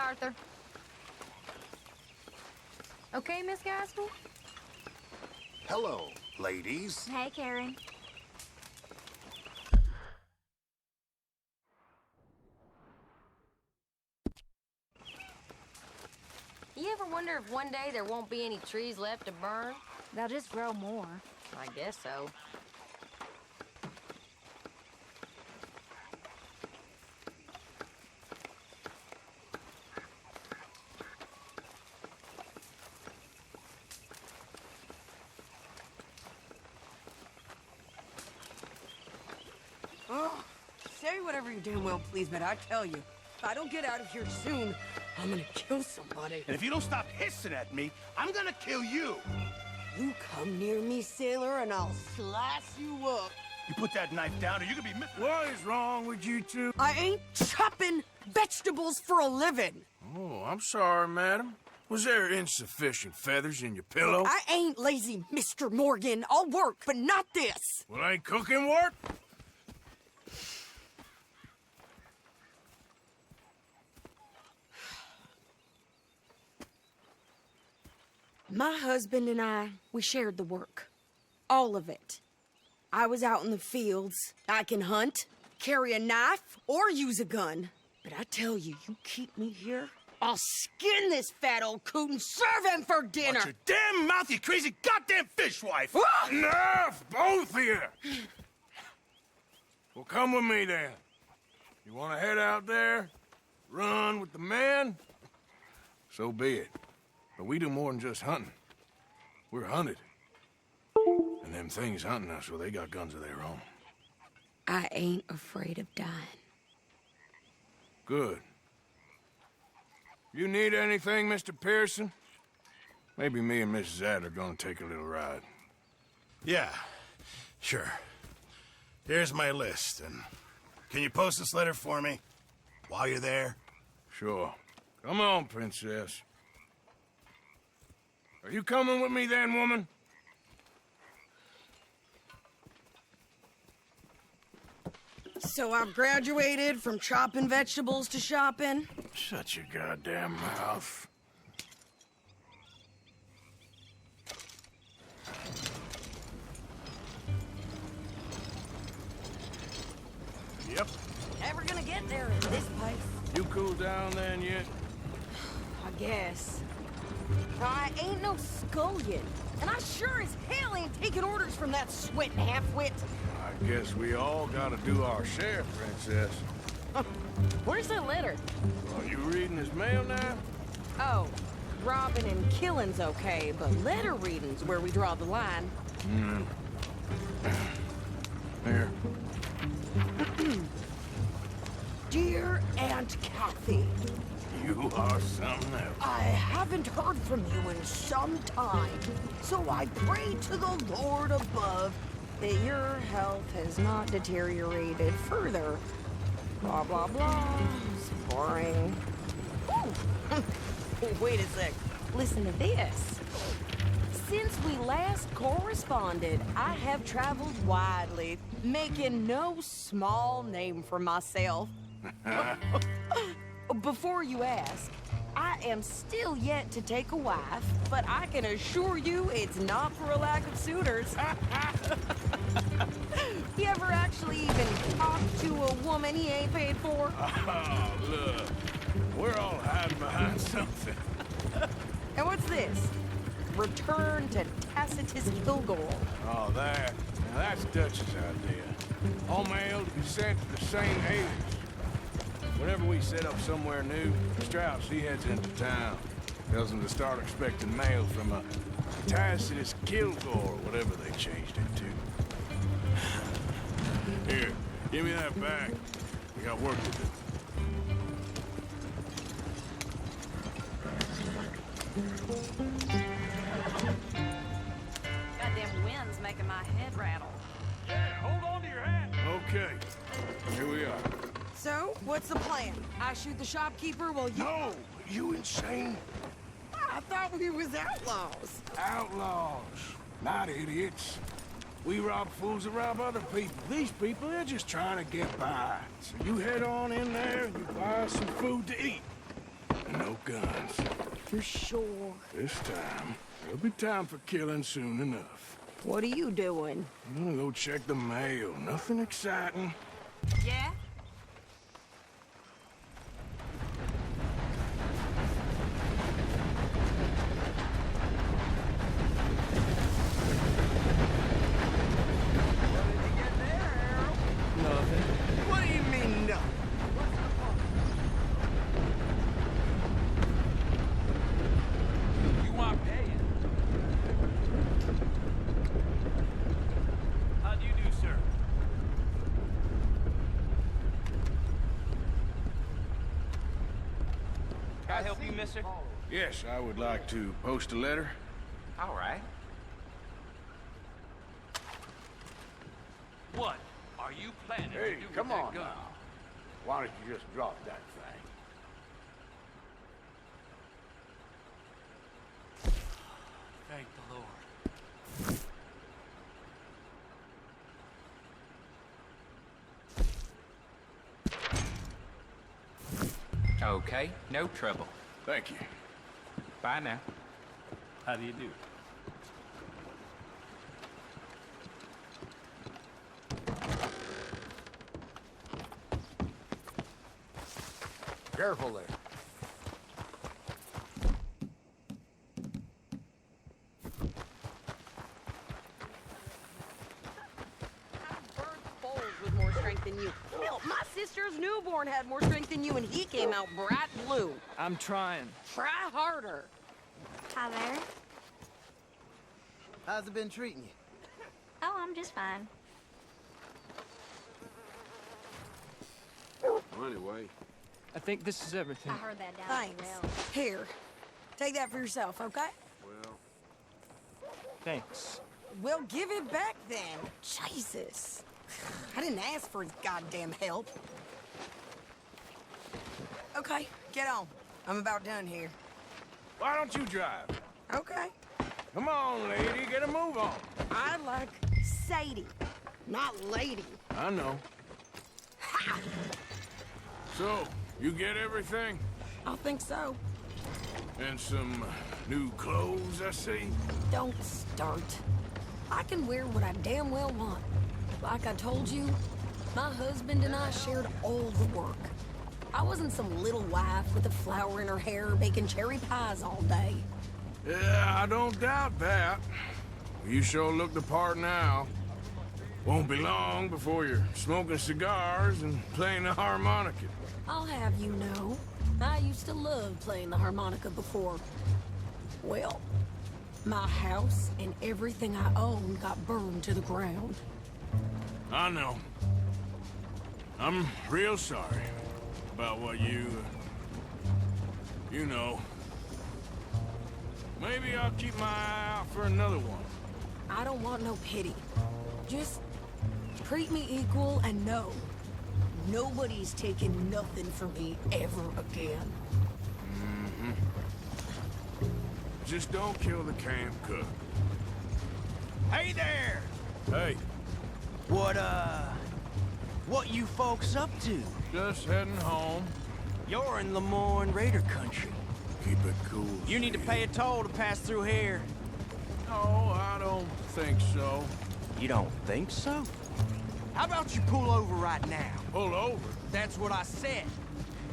Arthur. Okay, Miss Gaskell? Hello, ladies. Hey, Karen. You ever wonder if one day there won't be any trees left to burn? They'll just grow more. I guess so. Oh, say whatever you damn well please, but I tell you, if I don't get out of here soon, I'm gonna kill somebody. And if you don't stop hissing at me, I'm gonna kill you. You come near me, sailor, and I'll slice you up. You put that knife down or you're gonna be missing. What is wrong with you two? I ain't chopping vegetables for a living. Oh, I'm sorry, madam. Was there insufficient feathers in your pillow? I ain't lazy, Mr. Morgan. I'll work, but not this. Well, ain't cooking work? My husband and I, we shared the work. All of it. I was out in the fields. I can hunt, carry a knife, or use a gun. But I tell you, you keep me here, I'll skin this fat old coot and serve him for dinner. Watch your damn mouth, you crazy goddamn fishwife! Enough, both of you! Well, come with me then. You want to head out there, run with the men? So be it. But we do more than just hunting. We're hunted. And them things hunting us, well, they got guns of their own. I ain't afraid of dying. Good. You need anything, Mr. Pearson? Maybe me and Mrs. Ad are gonna take a little ride. Yeah, sure. Here's my list, and can you post this letter for me while you're there? Sure. Come on, princess. Are you coming with me then, woman? So I've graduated from chopping vegetables to shopping. Shut your goddamn mouth. Yep. Never gonna get there at this pace. You cooled down then yet? I guess. I ain't no scullion, and I sure as hell ain't taking orders from that sweating half-wit. I guess we all gotta do our share, princess. Where's that letter? Are you reading his mail now? Oh, robbing and killing's okay, but letter reading's where we draw the line. Here. Dear Aunt Kathy, You are something else. I haven't heard from you in some time, so I pray to the Lord above that your health has not deteriorated further. Blah, blah, blah. It's boring. Ooh. Wait a sec. Listen to this. Since we last corresponded, I have traveled widely, making no small name for myself. Before you ask, I am still yet to take a wife, but I can assure you it's not for a lack of suitors. You ever actually even talked to a woman he ain't paid for? Oh, look. We're all hiding behind something. And what's this? Return to Tacitus Kilgore. Oh, that. Now that's Dutch's idea. All mail to be sent to the same alias. Whenever we set up somewhere new, Strauss, he heads into town. Tells them to start expecting mail from a Tacitus Kilgore, whatever they changed it to. Here, give me that back. We got work to do. Goddamn wind's making my head rattle. Yeah, hold on to your hat. Okay, here we are. So, what's the plan? I shoot the shopkeeper while you... No, you insane? I thought we was outlaws. Outlaws, not idiots. We rob fools that rob other people. These people, they're just trying to get by. So you head on in there and you buy us some food to eat. No guns. You sure? This time, there'll be time for killing soon enough. What are you doing? I'm gonna go check the mail. Nothing exciting. Yeah? What do you mean, no? You want paying? How do you do, sir? Can I help you, mister? Yes, I would like to post a letter. All right. What are you planning Hey, to do come with on that gun? now. Why don't you just drop that thing? Thank the Lord. Okay, no trouble. Thank you. Bye now. How do you do? Careful there. Bird foals with more strength than you. Hell, my sister's newborn had more strength than you, and he came out bright blue. I'm trying. Try harder. Hi there. How's it been treating you? Oh, I'm just fine. Well, anyway, I think this is everything. I heard that down Thanks. the rail. Here, take that for yourself, okay? well, Thanks. Well, give it back then. Jesus. I didn't ask for his goddamn help. Okay, get on. I'm about done here. why don't you drive? Okay. Come on, lady, get a move on. I like Sadie, not lady. I know. So, you get everything? I think so. And some new clothes, I see? Don't start. I can wear what I damn well want. Like I told you, my husband and I shared all the work. I wasn't some little wife with a flower in her hair baking cherry pies all day. Yeah, I don't doubt that. You sure look the part now. Won't be long before you're smoking cigars and playing the harmonica. I'll have you know, I used to love playing the harmonica before. Well, my house and everything I owned got burned to the ground. I know. I'm real sorry about what you know. Maybe I'll keep my eye out for another one. I don't want no pity. Just treat me equal and know nobody's taking nothing from me ever again. Just don't kill the camp cook. Hey there! Hey, What you folks up to? just heading home. You're in Lemoyne Raider country. Keep it cool. You need to pay a toll to pass through here. No, I don't think so. You don't think so? How about you pull over right now? Pull over. That's what I said.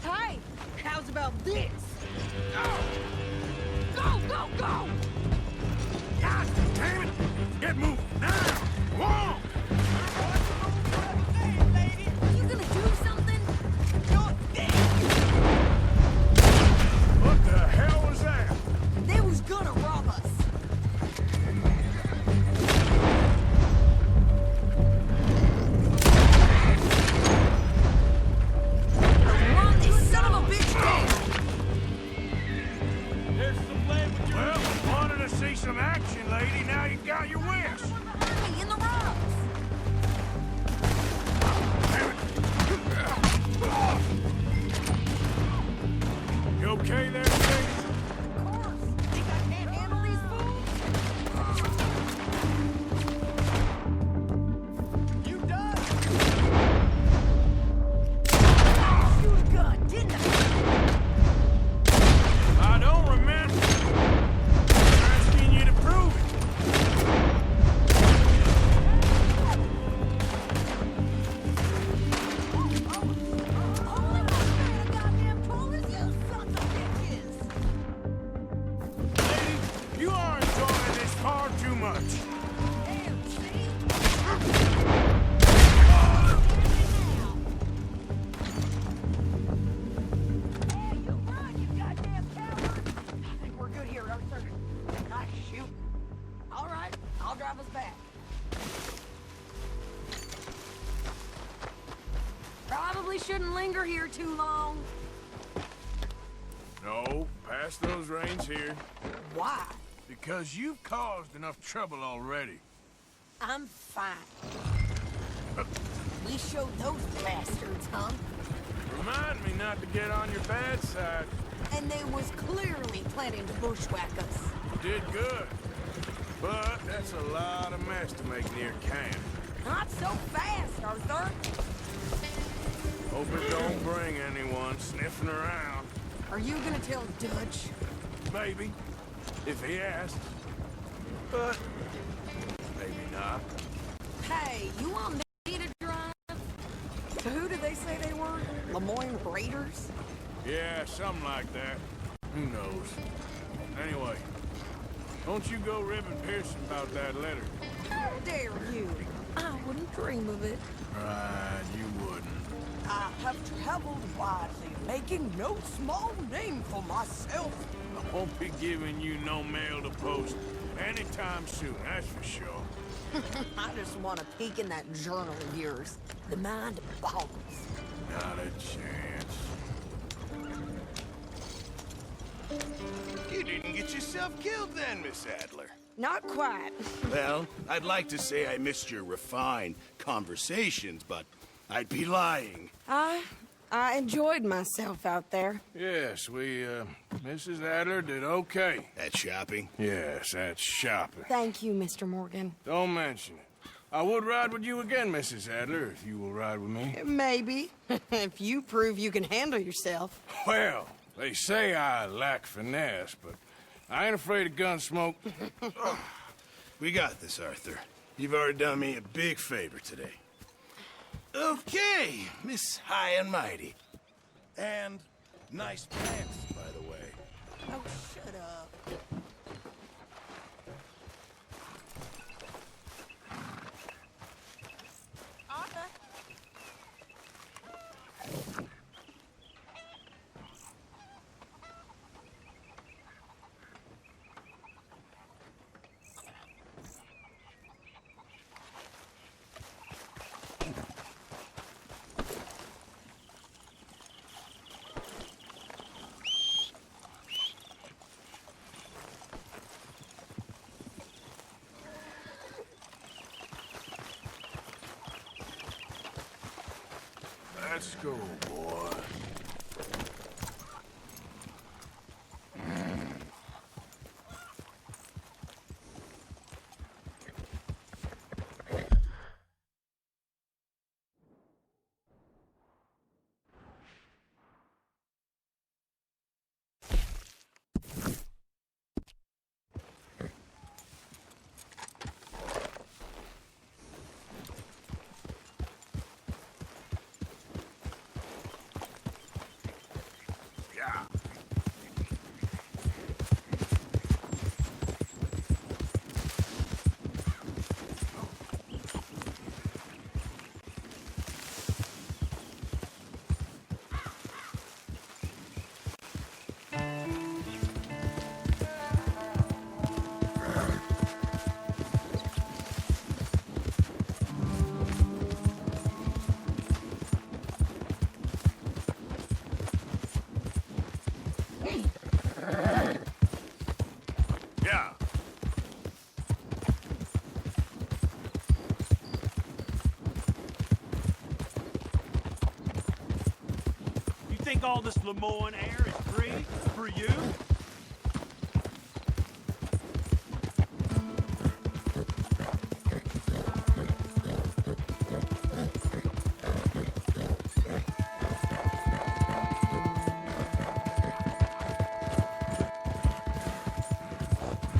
Hey, how's about this? Go, go, go! God damn it! Get moving now! Come on! You gonna do something? What the hell was that? They was gonna rob us. Run this son of a bitch down! There's some land with your... Well, wanted to see some action, lady. Now you got your wish. really shouldn't linger here too long. No, pass those reins here. Why? Because you've caused enough trouble already. I'm fine. We showed those bastards, huh? Remind me not to get on your bad side. And they was clearly planning to bushwhack us. You did good. But that's a lot of mess to make near camp. Not so fast, Arthur. Hope it don't bring anyone sniffing around. Are you gonna tell Dutch? Maybe, if he asks. But maybe not. Hey, you want me to drive? So who did they say they were? Lemoyne Raiders? Yeah, something like that. Who knows? Anyway, don't you go ribbing Pearson about that letter. How dare you? I wouldn't dream of it. Right, you wouldn't. I have traveled widely, making no small name for myself. I won't be giving you no mail to post anytime soon, that's for sure. I just want to peek in that journal of yours. The mind boggles. Not a chance. You didn't get yourself killed then, Miss Adler. Not quite. Well, I'd like to say I missed your refined conversations, but I'd be lying. I enjoyed myself out there. Yes, Mrs. Adler did okay. At shopping? Yes, that's shopping. Thank you, Mr. Morgan. Don't mention it. I would ride with you again, Mrs. Adler, if you will ride with me. Maybe. If you prove you can handle yourself. Well, they say I lack finesse, but I ain't afraid of gun smoke. We got this, Arthur. You've already done me a big favor today. Okay, Miss High and Mighty. And nice pants, by the way. Oh, shut up. Arthur? Let's go, boy. All this Lemoyne air is free for you?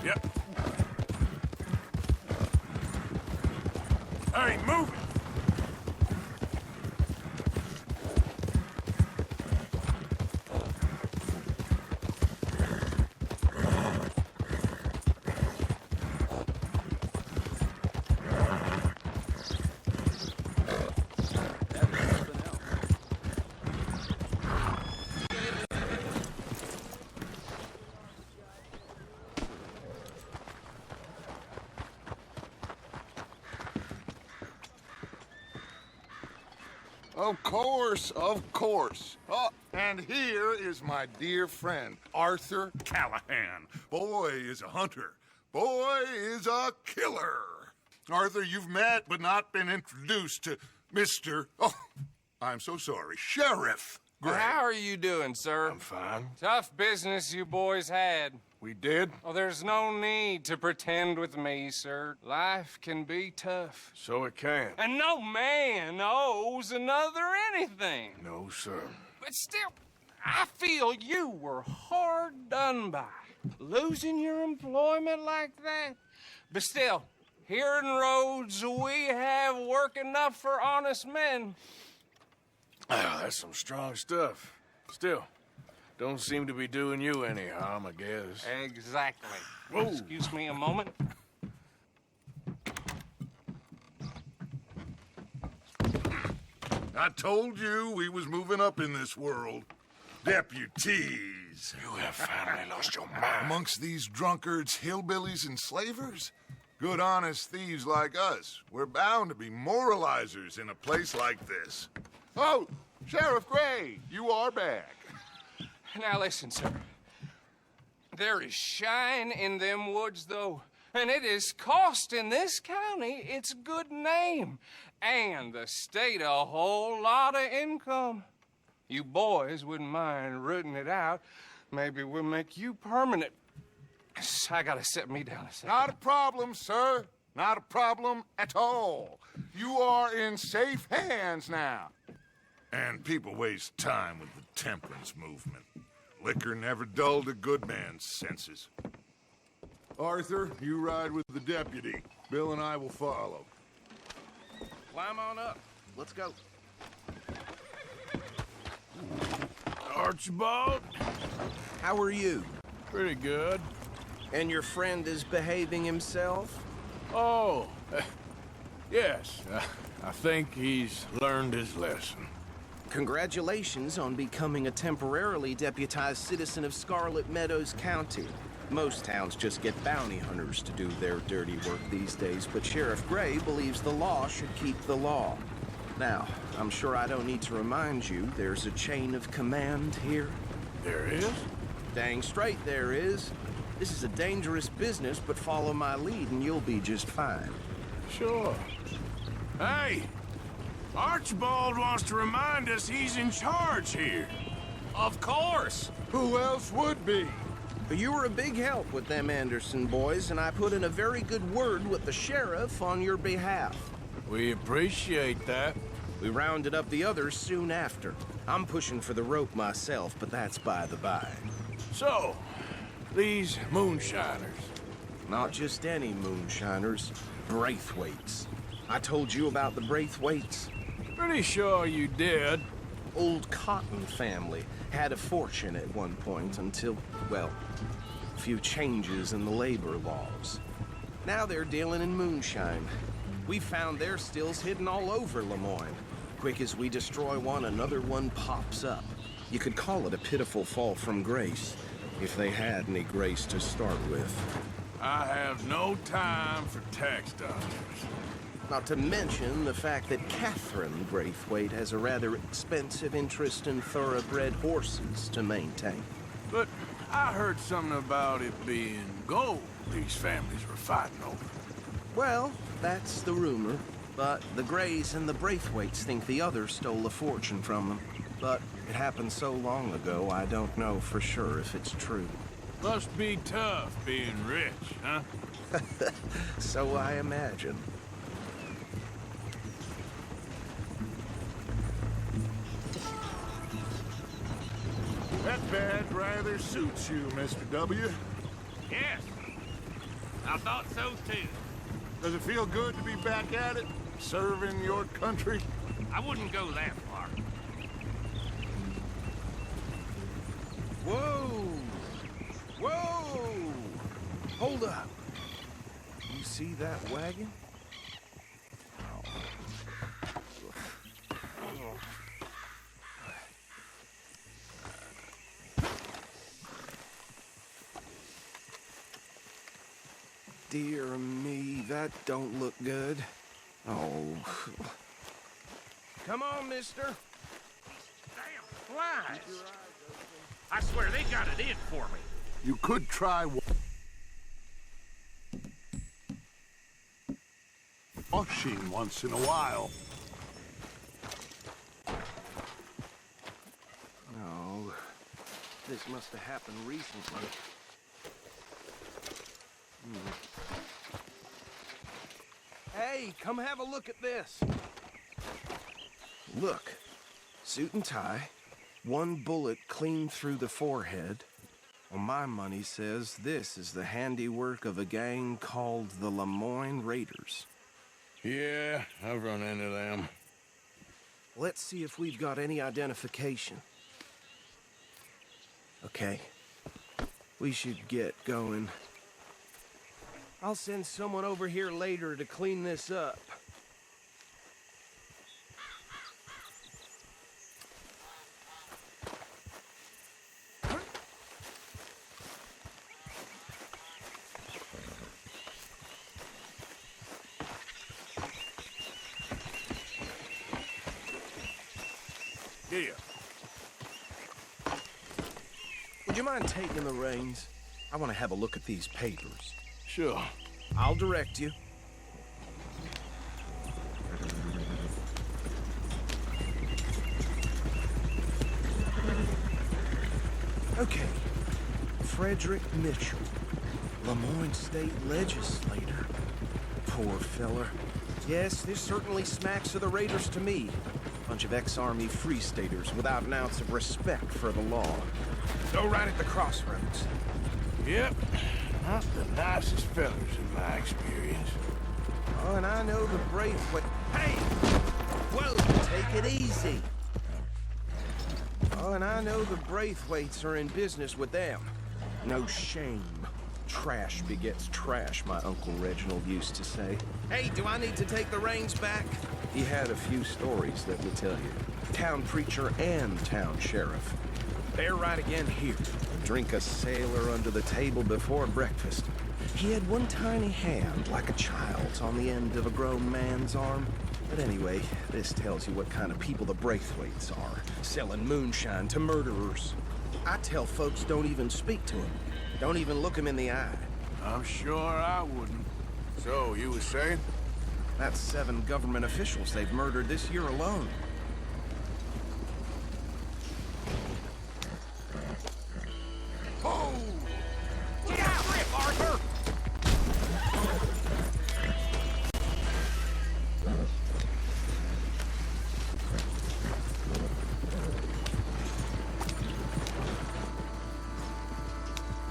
Yep. Hey, move it! Of course, of course. Oh, and here is my dear friend, Arthur Callahan. Boy is a hunter. Boy is a killer. Arthur, you've met but not been introduced to Mr. Oh, I'm so sorry, Sheriff Gray. How are you doing, sir? I'm fine. Tough business you boys had. We did? Oh, there's no need to pretend with me, sir. Life can be tough. So it can. And no man owes another anything. No, sir. But still, I feel you were hard done by. Losing your employment like that. But still, here in Rhodes, we have work enough for honest men. Oh, that's some strong stuff. Still, don't seem to be doing you any harm, I guess. Exactly. Whoa. Excuse me a moment. I told you we was moving up in this world. Deputies. You have finally lost your mind. Amongst these drunkards, hillbillies, and slavers? Good, honest thieves like us. We're bound to be moralizers in a place like this. Oh, Sheriff Gray, you are back. Now listen, sir. There is shine in them woods, though, and it is costing this county its good name and the state a whole lot of income. You boys wouldn't mind rooting it out. Maybe we'll make you permanent. I gotta sit me down a second. Not a problem, sir. Not a problem at all. You are in safe hands now. And people waste time with the temperance movement. Liquor never dulled a good man's senses. Arthur, you ride with the deputy. Bill and I will follow. Climb on up. Let's go. Archibald? How are you? Pretty good. And your friend is behaving himself? Oh, yes. I think he's learned his lesson. Congratulations on becoming a temporarily deputized citizen of Scarlet Meadows County. Most towns just get bounty hunters to do their dirty work these days, but Sheriff Gray believes the law should keep the law. Now, I'm sure I don't need to remind you, there's a chain of command here. There is? Dang straight there is. This is a dangerous business, but follow my lead and you'll be just fine. Sure. Hey! Archibald wants to remind us he's in charge here. Of course. Who else would be? You were a big help with them Anderson boys, and I put in a very good word with the sheriff on your behalf. We appreciate that. We rounded up the others soon after. I'm pushing for the rope myself, but that's by the by. So, these moonshiners. Not just any moonshiners, Braithwaites. I told you about the Braithwaites? Pretty sure you did. Old Cotton family had a fortune at one point until, well, a few changes in the labor laws. Now they're dealing in moonshine. We found their stills hidden all over Lemoyne. Quick as we destroy one, another one pops up. You could call it a pitiful fall from grace, if they had any grace to start with. I have no time for tax dollars. Not to mention the fact that Catherine Braithwaite has a rather expensive interest in thoroughbred horses to maintain. But I heard something about it being gold these families were fighting over. Well, that's the rumor. But the Grays and the Braithwaites think the others stole a fortune from them. But it happened so long ago, I don't know for sure if it's true. Must be tough being rich, huh? So I imagine. That badge rather suits you, Mr. W. Yes. I thought so, too. Does it feel good to be back at it, serving your country? I wouldn't go that far. Whoa! Whoa! Hold up. You see that wagon? Dear me, that don't look good. Oh. Come on, mister. Damn flies! I swear they got it in for me. You could try washing once in a while. No, this must have happened recently. Hey, come have a look at this. Look, suit and tie, one bullet clean through the forehead. Well, my money says this is the handiwork of a gang called the Lemoyne Raiders. Yeah, I've run into them. Let's see if we've got any identification. Okay, we should get going. I'll send someone over here later to clean this up. Here. Would you mind taking the reins? I want to have a look at these papers. Sure. I'll direct you. Okay. Frederick Mitchell, Lemoyne State Legislator. Poor feller. Yes, this certainly smacks of the Raiders to me. Bunch of ex-Army Free Staters without an ounce of respect for the law. Go right at the crossroads. Yep. Not the nicest fellas in my experience. Oh, and I know the Braithwaite. Hey! Whoa, take it easy. Oh, and I know the Braithwaites are in business with them. No shame. Trash begets trash, my Uncle Reginald used to say. Hey, do I need to take the reins back? He had a few stories, let me tell you. Town preacher and town sheriff. They're right again here. Drink a sailor under the table before breakfast. He had one tiny hand, like a child's, on the end of a grown man's arm. But anyway, this tells you what kind of people the Braithwaites are. Selling moonshine to murderers. I tell folks don't even speak to them. Don't even look them in the eye. I'm sure I wouldn't. So, you was saying? That's 7 government officials they've murdered this year alone. Oh! Get out of grip, Arthur!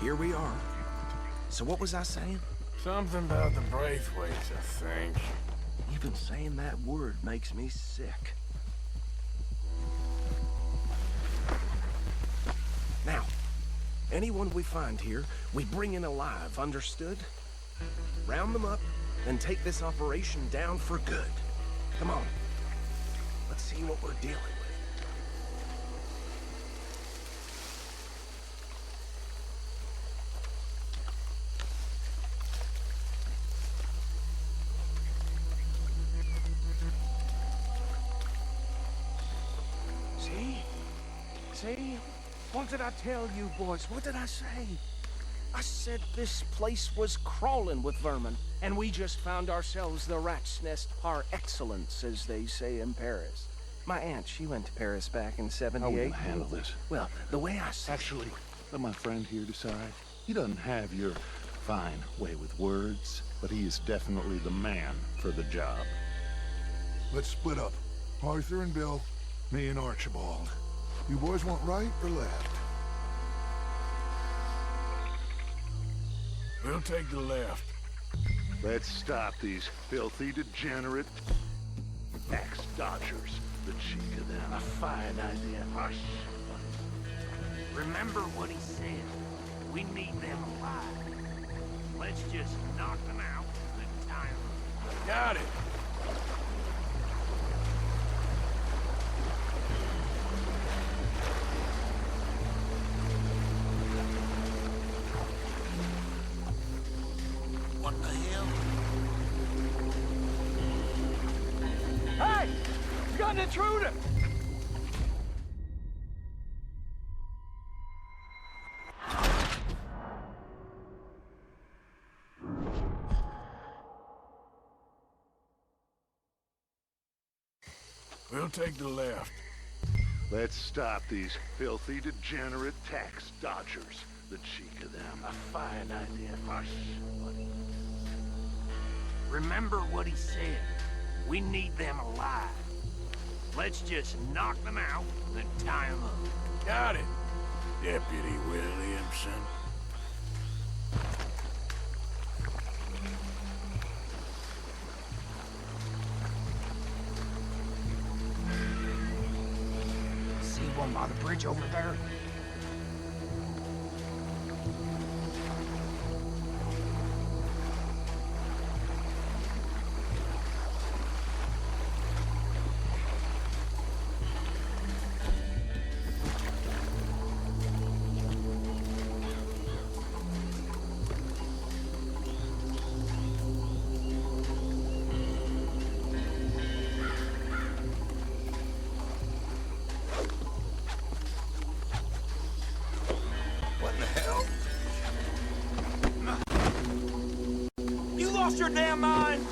Here we are. So what was I saying? Something about the Braithwaites, I think. Even saying that word makes me sick. Now, anyone we find here, we bring in alive, understood? Round them up, and take this operation down for good. Come on. Let's see what we're dealing with. See? What did I tell you, boys? What did I say? I said this place was crawling with vermin, and we just found ourselves the rat's nest par excellence, as they say in Paris. My aunt, she went to Paris back in '78. How are we gonna handle this? Well, the way I said... Actually, let my friend here decide. He doesn't have your fine way with words, but he is definitely the man for the job. Let's split up. Arthur and Bill, me and Archibald. You boys want right or left? We'll take the left. Let's stop these filthy, degenerate ex-dodgers. The cheek of them. A fine idea. Hush. Remember what he said. We need them alive. Let's just knock them out and tie them. Got it. What the hell? Hey! We got an intruder! We'll take the left. Let's stop these filthy, degenerate tax dodgers. The cheek of them. A fine idea. Hush, buddy. Remember what he said. We need them alive. Let's just knock them out and then tie them up. Got it, Deputy Williamson. See one by the bridge over there? What the hell? You lost your damn mind!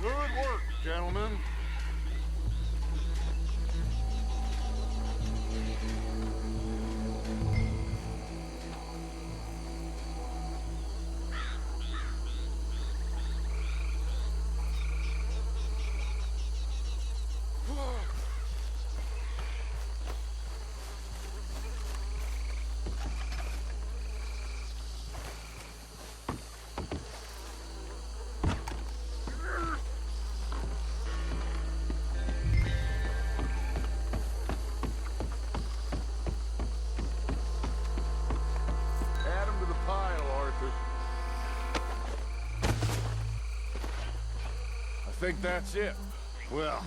Good work, gentlemen. Add 'em to the pile, Arthur. I think that's it. Well,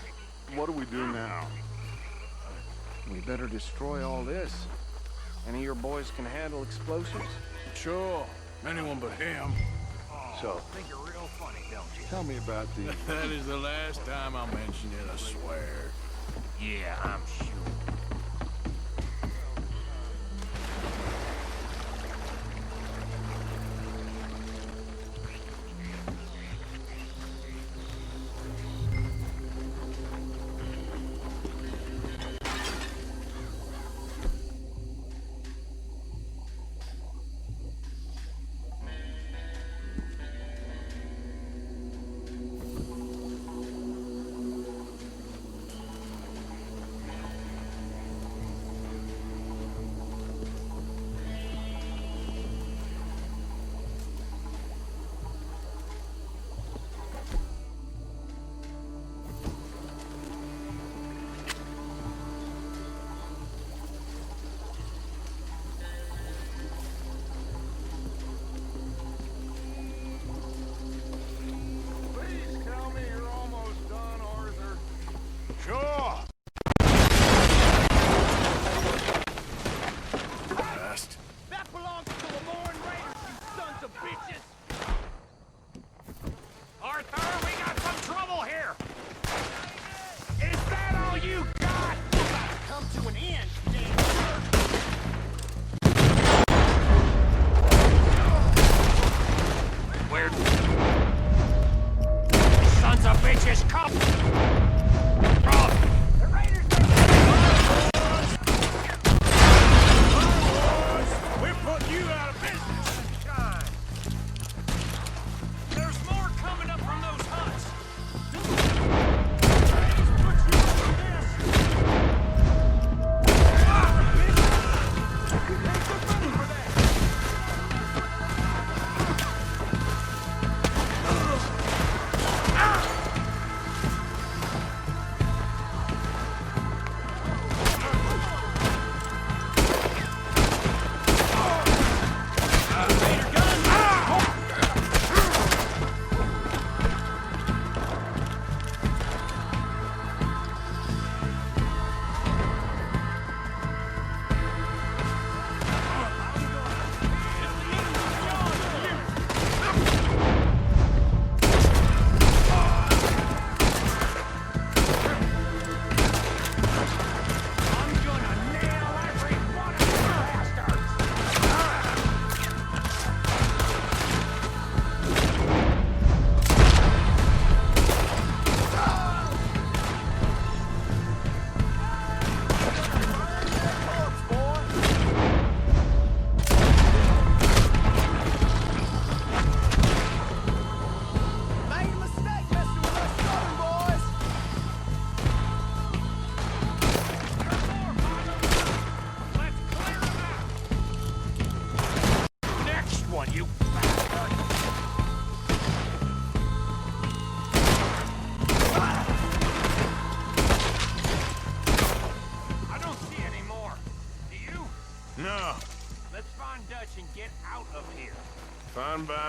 what do we do now? We better destroy all this. Any of your boys can handle explosives? Sure. Anyone but him. So, Think you're real funny, don't you? tell me about the... That is the last time I'll mention it, I swear. Yeah, I'm sure. Please tell me you're almost done, Arthur. Sure. Fast. That belongs to the Lauren Raiders, you sons of bitches! Arthur, we got some trouble here! Is that all you got? Come to an end, damn jerk! Where... Sons of bitches, come! The Raiders... We're putting you out of business! There's more coming!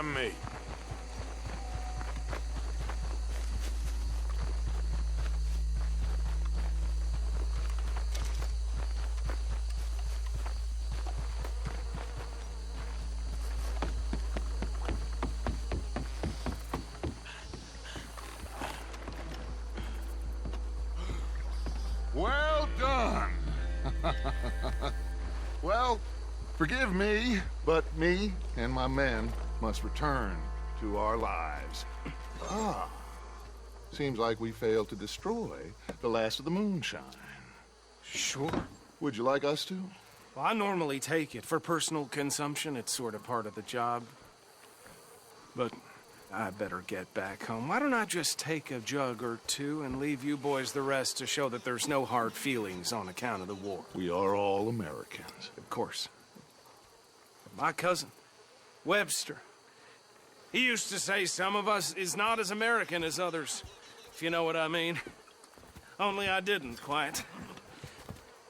me. Well done. Well, forgive me, but me and my men must return to our lives. Ah, seems like we failed to destroy the last of the moonshine. Sure. Would you like us to? Well, I normally take it. For personal consumption, it's sort of part of the job. But I better get back home. Why don't I just take a jug or two and leave you boys the rest to show that there's no hard feelings on account of the war? We are all Americans. Of course. My cousin, Webster, he used to say some of us is not as American as others, if you know what I mean. Only I didn't quite.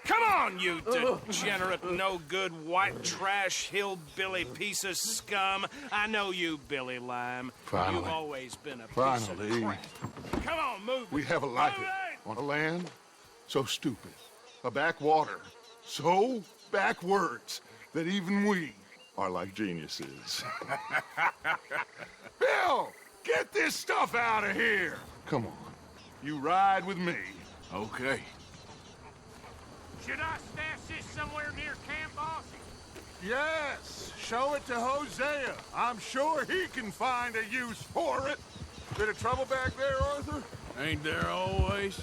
Come on, you degenerate, no-good, white trash, hillbilly piece of scum. I know you, Billy Lime. Finally. You've always been a piece Finally. of crap. Come on, move it. We have a life Move it! on a land so stupid, a backwater so backwards that even we are like geniuses. Bill, get this stuff out of here. Come on, you ride with me. Okay. Should I stash this somewhere near camp, boss? Yes, show it to Hosea. I'm sure he can find a use for it. Bit of trouble back there, Arthur? Ain't there always?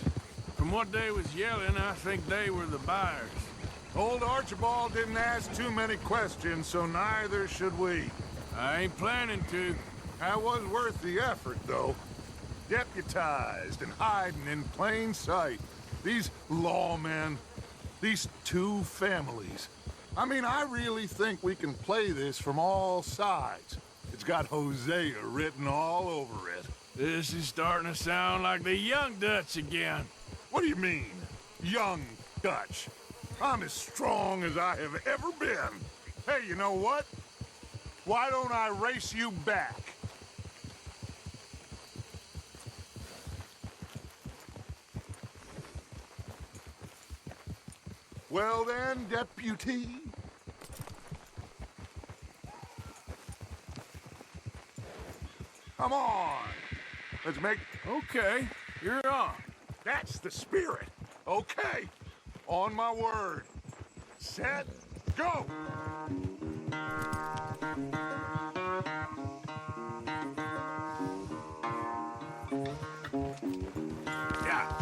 From what they was yelling, I think they were the buyers. Old Archibald didn't ask too many questions, so neither should we. I ain't planning to. That was worth the effort, though. Deputized and hiding in plain sight. These lawmen, these two families. I mean, I really think we can play this from all sides. It's got Hosea written all over it. This is starting to sound like the Young Dutch again. What do you mean, young Dutch? I'm as strong as I have ever been. Hey, you know what? Why don't I race you back? Well then, deputy. Come on. Let's make... Okay, you're on. That's the spirit. Okay. On my word. Set, go! Yeah.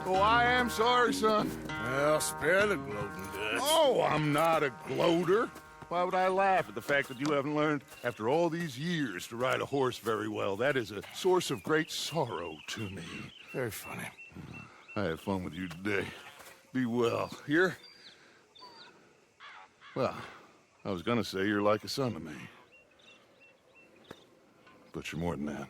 Oh, I am sorry, son. Well, spare the gloating, Dutch. Oh, I'm not a gloater. Why would I laugh at the fact that you haven't learned, after all these years, to ride a horse very well? That is a source of great sorrow to me. Very funny. I had fun with you today. Be well. Here? Well, I was gonna say you're like a son to me. But you're more than that.